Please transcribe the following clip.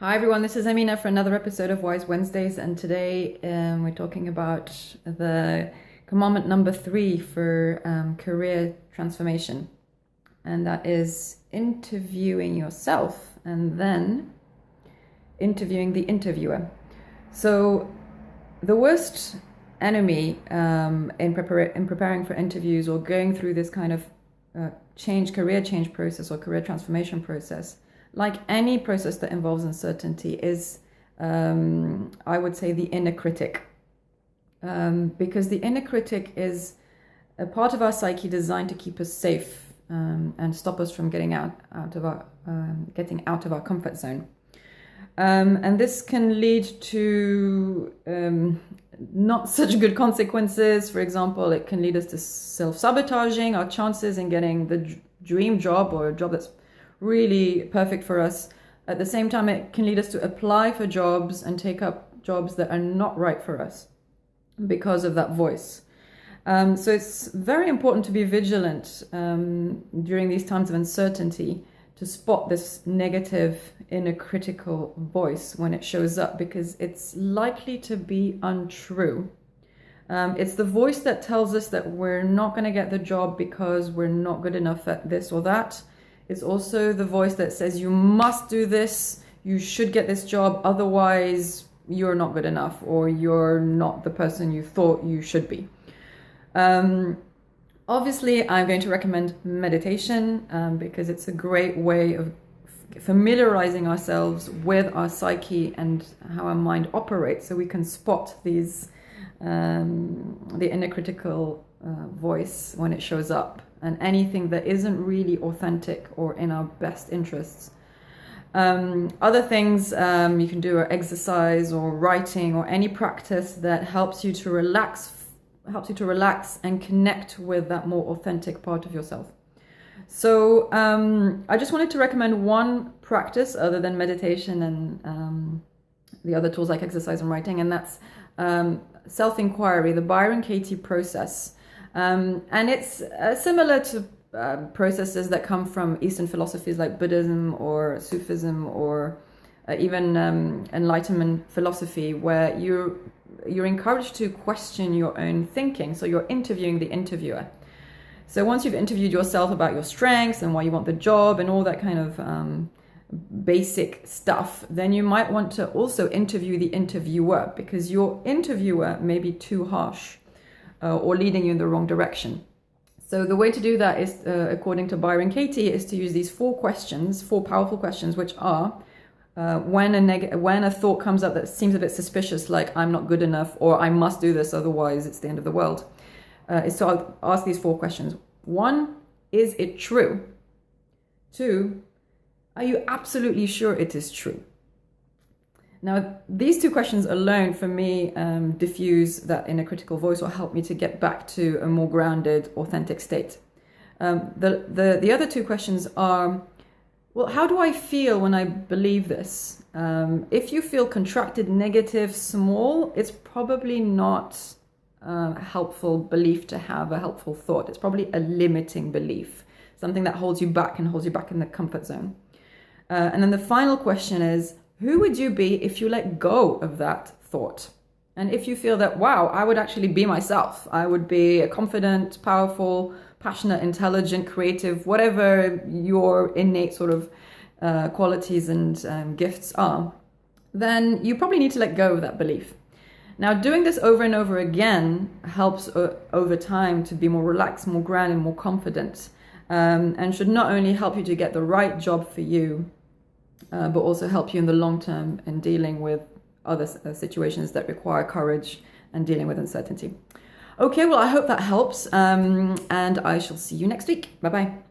Hi everyone, this is Amina for another episode of Wise Wednesdays, and today we're talking about the commandment number 3 for career transformation, and that is interviewing yourself and then interviewing the interviewer. So the worst enemy in preparing for interviews or going through this kind of career change process or career transformation process, like any process that involves uncertainty, is, I would say, the inner critic. Because the inner critic is a part of our psyche designed to keep us safe and stop us from getting out of our comfort zone. And this can lead to not such good consequences. For example, it can lead us to self-sabotaging our chances in getting the dream job or a job that's really perfect for us. At the same time, it can lead us to apply for jobs and take up jobs that are not right for us because of that voice. So it's very important to be vigilant during these times of uncertainty to spot this negative inner critical voice when it shows up, because it's likely to be untrue. It's the voice that tells us that we're not going to get the job because we're not good enough at this or that. It's also the voice that says you must do this, you should get this job, otherwise you're not good enough or you're not the person you thought you should be. Obviously, I'm going to recommend meditation because it's a great way of familiarizing ourselves with our psyche and how our mind operates, so we can spot these the inner critical voice when it shows up, and anything that isn't really authentic or in our best interests. Other things you can do are exercise or writing or any practice that helps you to relax and connect with that more authentic part of yourself. So I just wanted to recommend one practice other than meditation and the other tools like exercise and writing, and that's self-inquiry, the Byron Katie process. And it's similar to processes that come from Eastern philosophies like Buddhism or Sufism or even Enlightenment philosophy, where you're encouraged to question your own thinking. So you're interviewing the interviewer. So once you've interviewed yourself about your strengths and why you want the job and all that kind of basic stuff, then you might want to also interview the interviewer, because your interviewer may be too harsh or leading you in the wrong direction. So the way to do that is, according to Byron Katie, is to use these 4 powerful questions, which are when a thought comes up that seems a bit suspicious, like I'm not good enough or I must do this, otherwise it's the end of the world, is to ask these 4 questions. 1, is it true? 2, are you absolutely sure it is true? Now, these 2 questions alone, for me, diffuse that inner critical voice or help me to get back to a more grounded, authentic state. The other 2 questions are, well, how do I feel when I believe this? If you feel contracted, negative, small, it's probably not a helpful belief to have, a helpful thought. It's probably a limiting belief, something that holds you back and holds you back in the comfort zone. And then the final question is, who would you be if you let go of that thought? And if you feel that, wow, I would actually be myself. I would be a confident, powerful, passionate, intelligent, creative, whatever your innate sort of qualities and gifts are, then you probably need to let go of that belief. Now, doing this over and over again helps over time to be more relaxed, more grounded, more confident, and should not only help you to get the right job for you, but also help you in the long term in dealing with other situations that require courage and dealing with uncertainty. Okay, well, I hope that helps, and I shall see you next week. Bye-bye.